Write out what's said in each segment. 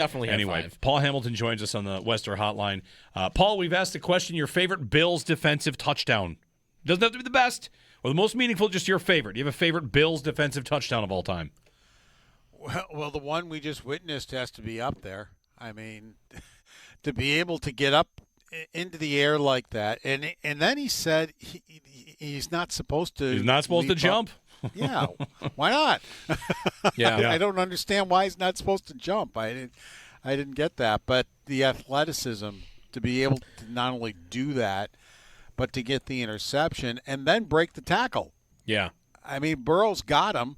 Definitely have Anyway, 5. Paul Hamilton joins us on the Wester Hotline. Paul, we've asked the question, your favorite Bills defensive touchdown. Doesn't have to be the best or the most meaningful, just your favorite. Do you have a favorite Bills defensive touchdown of all time? Well, the one we just witnessed has to be up there. I mean, to be able to get up into the air like that, and then he said he's not supposed to. He's not supposed to jump. Yeah, why not? Yeah. I don't understand why he's not supposed to jump. I didn't get that, but the athleticism to be able to not only do that, but to get the interception and then break the tackle. Yeah. I mean, Burrow's got him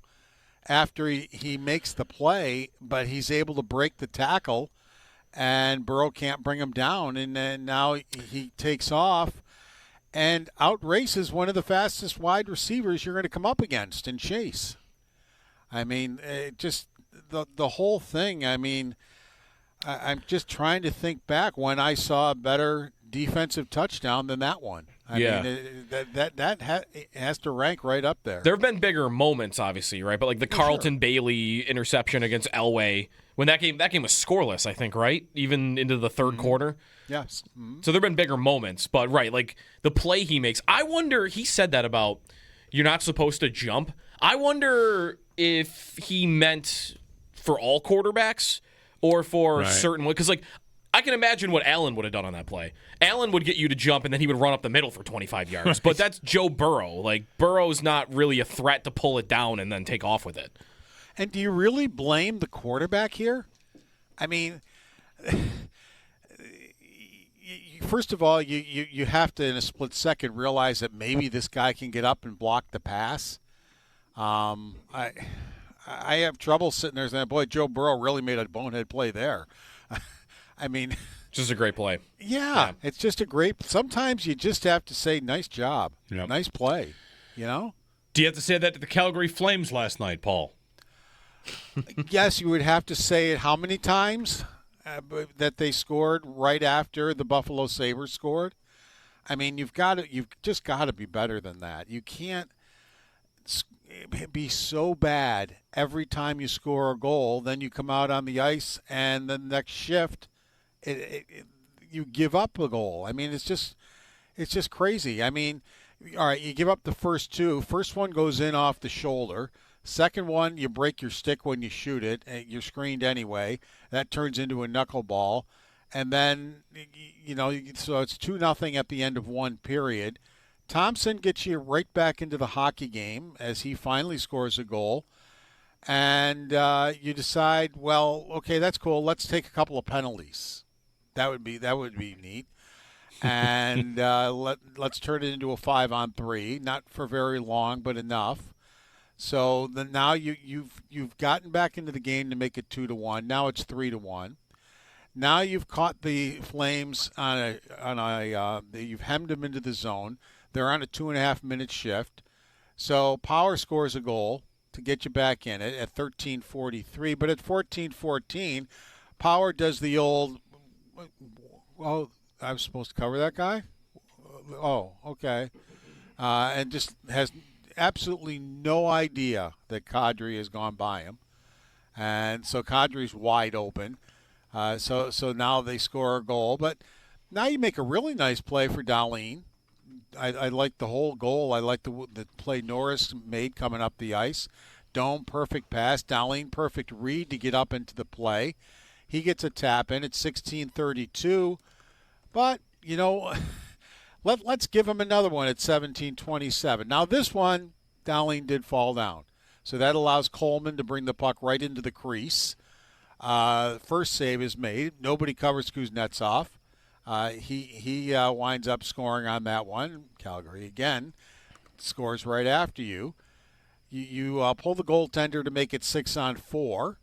after he makes the play, but he's able to break the tackle, and Burrow can't bring him down, and then now he takes off and outraces one of the fastest wide receivers you're going to come up against in Chase. I mean, just the whole thing. I mean, I'm just trying to think back when I saw a better defensive touchdown than that one. I mean, that has to rank right up there. There have been bigger moments, obviously, right? But like the Carlton Bailey interception against Elway, when that game was scoreless, I think, right? Even into the third quarter. Yes. Mm-hmm. So there have been bigger moments, but right, like the play he makes. I wonder, he said that about you're not supposed to jump. I wonder if he meant for all quarterbacks or for certain ones. Because, like, I can imagine what Allen would have done on that play. Allen would get you to jump, and then he would run up the middle for 25 yards. Right. But that's Joe Burrow. Like, Burrow's not really a threat to pull it down and then take off with it. And do you really blame the quarterback here? I mean, first of all, you have to, in a split second, realize that maybe this guy can get up and block the pass. I have trouble sitting there saying, boy, Joe Burrow really made a bonehead play there. I mean, just a great play. Yeah, it's just a great. Sometimes you just have to say, nice job, nice play, you know? Do you have to say that to the Calgary Flames last night, Paul? Yes, you would have to say it how many times that they scored right after the Buffalo Sabres scored. I mean, you've just got to be better than that. You can't be so bad every time you score a goal, then you come out on the ice and the next shift you give up a goal. I mean, it's just crazy. I mean, all right, you give up the first two. First one goes in off the shoulder. Second one, you break your stick when you shoot it. You're screened anyway. That turns into a knuckleball. And then, so it's 2-0 at the end of one period. Thompson gets you right back into the hockey game as he finally scores a goal. And you decide, well, okay, that's cool. Let's take a couple of penalties. That would be neat. And let's turn it into a 5-on-3. Not for very long, but enough. So then now you've gotten back into the game to make it 2-1. Now it's 3-1. Now you've caught the Flames you've hemmed them into the zone. They're on a 2.5-minute shift. So Power scores a goal to get you back in it at 13:43. But at 14:14, Power does the old, well, I was supposed to cover that guy? Oh, okay. And just has absolutely no idea that Kadri has gone by him. And so Kadri's wide open. So now they score a goal. But now you make a really nice play for Darlene. I like the whole goal. I like the play Norris made coming up the ice. Dome, perfect pass. Darlene, perfect read to get up into the play. He gets a tap in at 16:32. But, let's give him another one at 17:27. Now this one, Darlene did fall down. So that allows Coleman to bring the puck right into the crease. First save is made. Nobody covers Kuznetsov. He winds up scoring on that one. Calgary, again, scores right after you. You pull the goaltender to make it 6-on-4.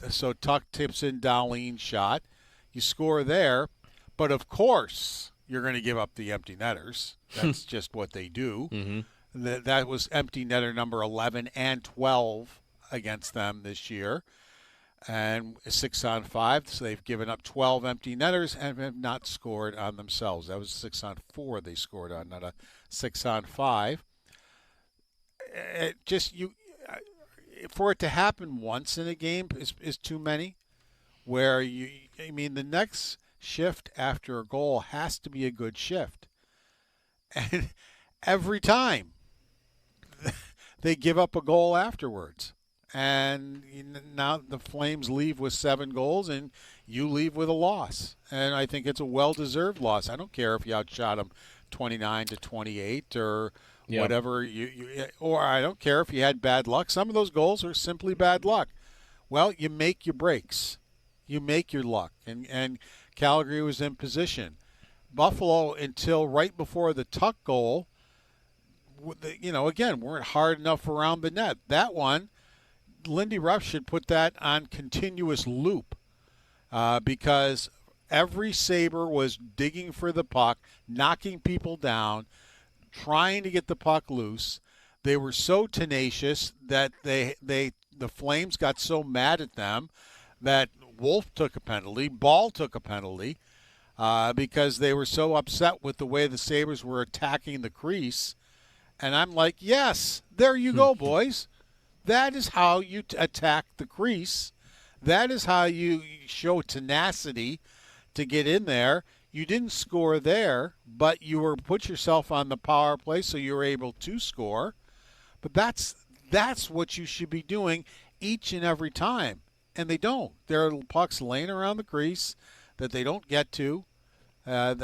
So Tuck tips in Darlene's shot. You score there. But, of course, you're going to give up the empty netters. That's just what they do. Mm-hmm. That was empty netter number 11 and 12 against them this year. And 6-on-5, so they've given up 12 empty netters and have not scored on themselves. That was 6-on-4 they scored on, not a 6-on-5. For it to happen once in a game is too many. where the next shift after a goal has to be a good shift. And every time they give up a goal afterwards. And now the Flames leave with 7 goals, and you leave with a loss. And I think it's a well-deserved loss. I don't care if you outshot them 29-28 or whatever. Or I don't care if you had bad luck. Some of those goals are simply bad luck. Well, you make your breaks. You make your luck. And Calgary was in position. Buffalo, until right before the Tuck goal, again, weren't hard enough around the net. That one, Lindy Ruff should put that on continuous loop because every Sabre was digging for the puck, knocking people down, trying to get the puck loose. They were so tenacious that the Flames got so mad at them that Wolf took a penalty, Ball took a penalty because they were so upset with the way the Sabres were attacking the crease. And I'm like, yes, there you go, boys. That is how you attack the crease. That is how you show tenacity to get in there. You didn't score there, but you were put yourself on the power play so you were able to score. But that's what you should be doing each and every time. And they don't. There are pucks laying around the crease that they don't get to. All of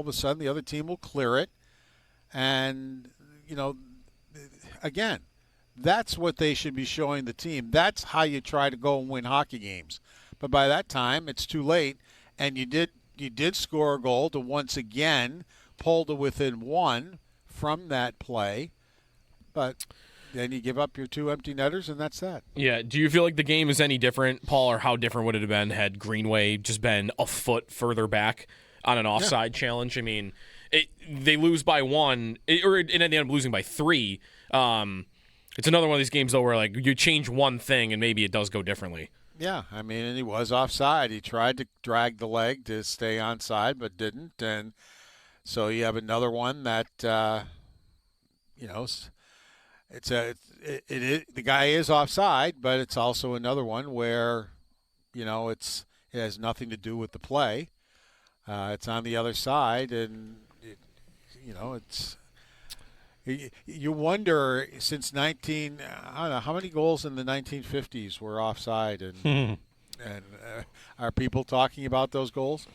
a sudden the other team will clear it. And, again, that's what they should be showing the team. That's how you try to go and win hockey games. But by that time, it's too late, and you did score a goal to once again pull to within 1 from that play. But then you give up your 2 empty netters, and that's that. Yeah. Do you feel like the game is any different, Paul, or how different would it have been had Greenway just been a foot further back on an offside challenge? I mean, they lose by 1, or it ended up losing by 3. It's another one of these games, though, where you change one thing and maybe it does go differently. Yeah, and he was offside. He tried to drag the leg to stay onside, but didn't. And so you have another one that, the guy is offside, but it's also another one where, it has nothing to do with the play. It's on the other side, and it's. You wonder, since I don't know, how many goals in the 1950s were offside, and are people talking about those goals?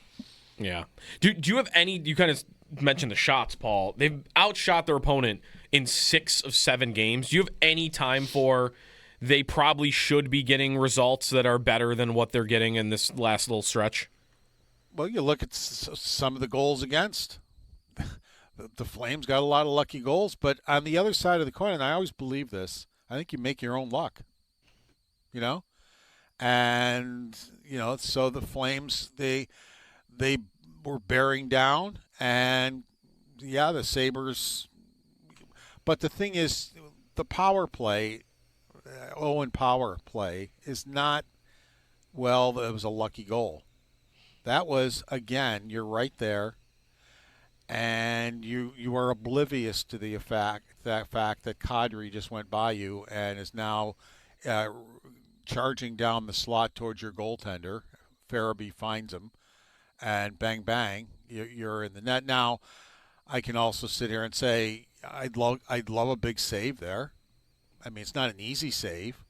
Yeah. Do you have any? You kind of mentioned the shots, Paul. They've outshot their opponent in 6 of 7 games. Do you have any time for they probably should be getting results that are better than what they're getting in this last little stretch? Well, you look at some of the goals against. The Flames got a lot of lucky goals, but on the other side of the coin, and I always believe this, I think you make your own luck. And so the Flames they were bearing down, and the Sabres. But the thing is, the power play, Owen power play, is not. Well, it was a lucky goal. That was, again, you're right there. And you are oblivious to the fact that Kadri just went by you and is now charging down the slot towards your goaltender. Farabee finds him, and bang, bang, you're in the net. Now, I can also sit here and say I'd love a big save there. I mean, it's not an easy save.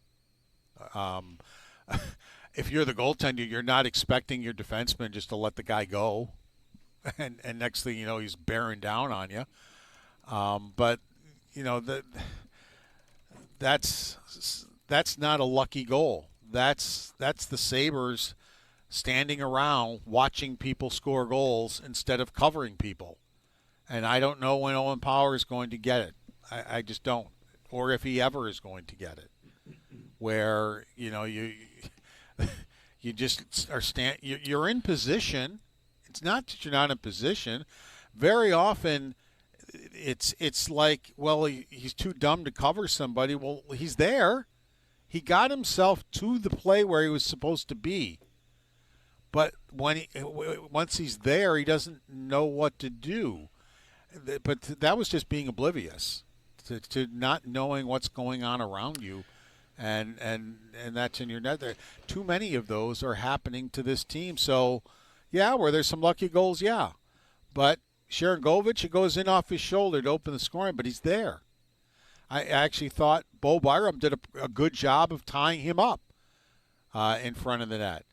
If you're the goaltender, you're not expecting your defenseman just to let the guy go. And next thing you know, he's bearing down on you. But that's not a lucky goal. That's the Sabres standing around watching people score goals instead of covering people. And I don't know when Owen Power is going to get it. I just don't, or if he ever is going to get it. Where you just are you're in position. It's not that you're not in position. Very often, it's like, well, he's too dumb to cover somebody. Well, he's there. He got himself to the play where he was supposed to be. But once he's there, he doesn't know what to do. But that was just being oblivious to not knowing what's going on around you. and that's in your net. Too many of those are happening to this team. So, yeah, where there's some lucky goals, yeah. But Sharangovich, it goes in off his shoulder to open the scoring, but he's there. I actually thought Bo Byram did a good job of tying him up in front of the net.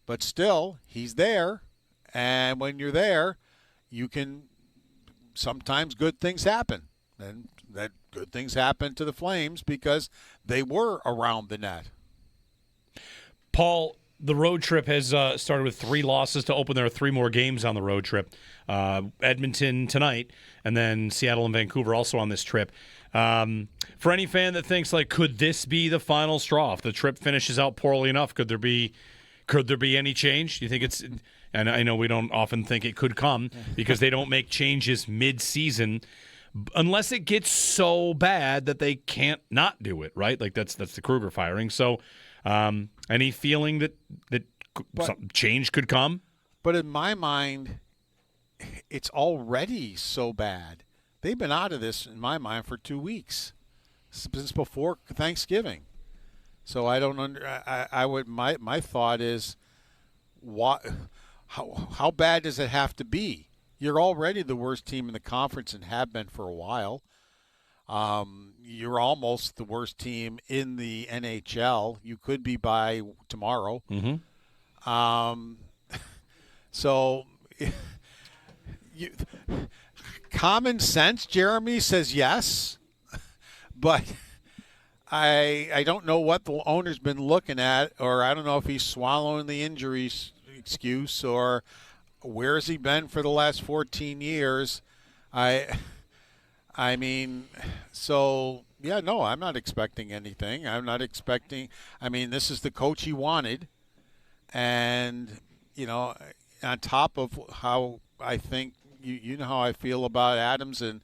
But still, he's there. And when you're there, you can sometimes good things happen. And that good things happen to the Flames because they were around the net. Paul, the road trip has started with 3 losses to open. There are 3 more games on the road trip. Edmonton tonight, and then Seattle and Vancouver also on this trip. For any fan that thinks, like, could this be the final straw? If the trip finishes out poorly enough, could there be any change? Do you think it's? And I know we don't often think it could come because they don't make changes mid-season unless it gets so bad that they can't not do it, right? Like that's the Kruger firing. So, any feeling that some change could come? But in my mind, it's already so bad. They've been out of this, in my mind, for 2 weeks since before Thanksgiving. So I don't my thought is, what? How bad does it have to be? You're already the worst team in the conference and have been for a while. You're almost the worst team in the NHL. You could be by tomorrow. Mm-hmm. So, common sense, Jeremy says yes, but I don't know what the owner's been looking at, or I don't know if he's swallowing the injuries excuse, or where has he been for the last 14 years? I mean, so, yeah, no, I'm not expecting anything. I'm not expecting – I mean, this is the coach he wanted. And, you know, on top of how I think – you know how I feel about Adams and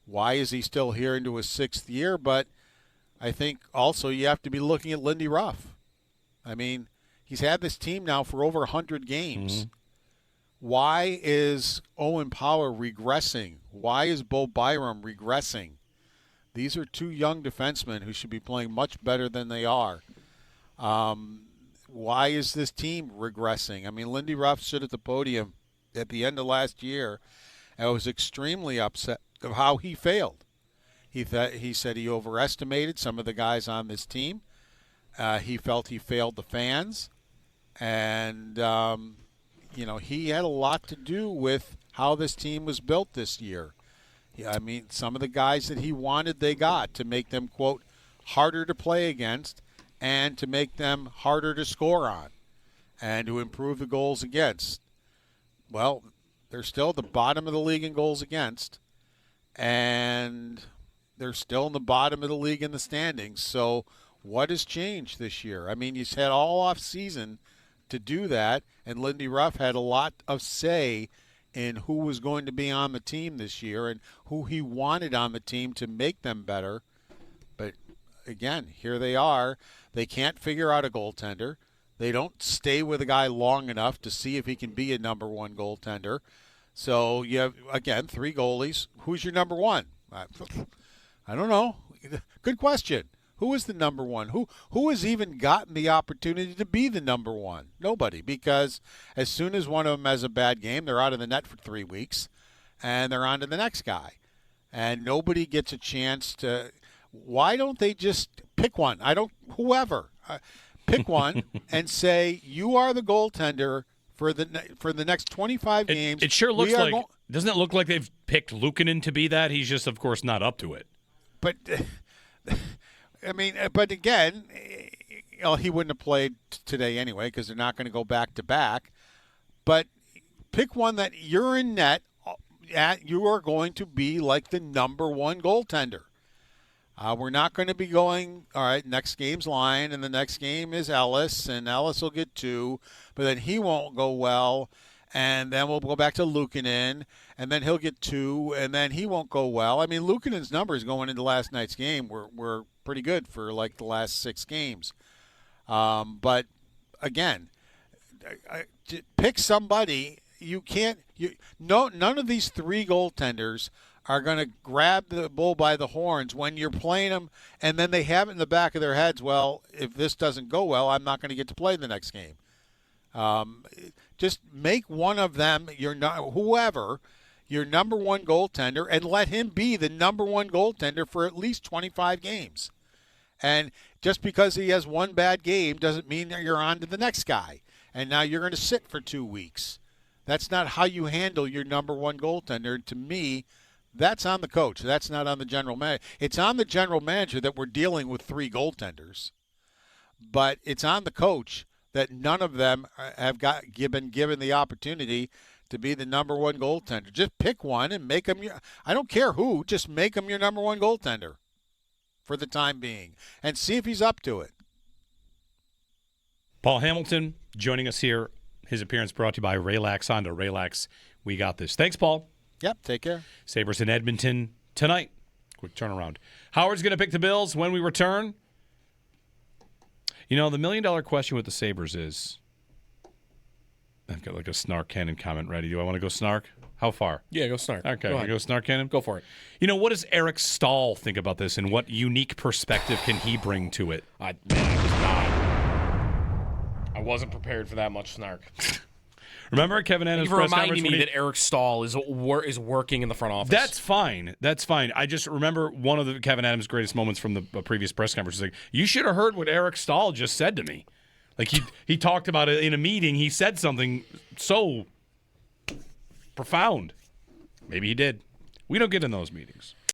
why is he still here into his 6th year. But I think also you have to be looking at Lindy Ruff. I mean, he's had this team now for over 100 games. Mm-hmm. Why is Owen Power regressing? Why is Bo Byram regressing? These are 2 young defensemen who should be playing much better than they are. Why is this team regressing? I mean, Lindy Ruff stood at the podium at the end of last year and was extremely upset of how he failed. He said he overestimated some of the guys on this team. He felt he failed the fans. And, you know, he had a lot to do with how this team was built this year. I mean, some of the guys that he wanted, they got to make them, quote, harder to play against and to make them harder to score on and to improve the goals against. Well, they're still at the bottom of the league in goals against, and they're still in the bottom of the league in the standings. So what has changed this year? I mean, he's had all off season to do that, and Lindy Ruff had a lot of say in who was going to be on the team this year and who he wanted on the team to make them better. But again, here they are. They can't figure out a goaltender. They don't stay with a guy long enough to see if he can be a number 1 goaltender. So you have, again, 3 goalies. Who's your number 1? I don't know. Good question. Who is the number 1? Who has even gotten the opportunity to be the number 1? Nobody, because as soon as one of them has a bad game, they're out of the net for 3 weeks, and they're on to the next guy. And nobody gets a chance to – why don't they just pick one? Whoever. Pick one and say, you are the goaltender for the next 25 games. It sure looks like – doesn't it look like they've picked Luukkonen to be that? He's just, of course, not up to it. But – I mean, but again, he wouldn't have played today anyway because they're not going to go back-to-back. But pick one that you're in net, you are going to be like the number 1 goaltender. We're not going to be going, all right, next game's Lyon, and the next game is Ellis, and Ellis will get 2, but then he won't go well, and then we'll go back to Luukkonen, and then he'll get 2, and then he won't go well. I mean, Luukkonen's numbers going into last night's game were pretty good for like the last 6 games. But again, pick somebody. You can't. None of these 3 goaltenders are going to grab the bull by the horns when you're playing them, and then they have it in the back of their heads, well, if this doesn't go well, I'm not going to get to play the next game. Just make one of them, your number one goaltender, and let him be the number one goaltender for at least 25 games. And just because he has one bad game doesn't mean that you're on to the next guy. And now you're going to sit for 2 weeks. That's not how you handle your number one goaltender. To me, that's on the coach. That's not on the general manager. It's on the general manager that we're dealing with 3 goaltenders. But it's on the coach that none of them have been given the opportunity to be the number one goaltender. Just pick one and make him I don't care who, just make him your number one goaltender for the time being and see if he's up to it. Paul Hamilton joining us here. His appearance brought to you by Relax Honda. Relax, we got this. Thanks, Paul. Yep, take care. Sabres in Edmonton tonight. Quick turnaround. Howard's going to pick the Bills when we return. You know, the $1 million question with the Sabres is, I've got like a snark cannon comment ready. Do I want to go snark? How far? Yeah, go snark. Okay, go ahead. go snark cannon? Go for it. You know, what does Eric Stahl think about this, and what unique perspective can he bring to it? I wasn't prepared for that much snark. Remember Kevin Adams' You've press reminded conference? me that Eric Stahl is working in the front office. That's fine. That's fine. I just remember one of the Kevin Adams' greatest moments from the previous press conference. Like, you should have heard what Eric Stahl just said to me. Like he talked about it in a meeting. He said something so profound. Maybe he did. We don't get in those meetings.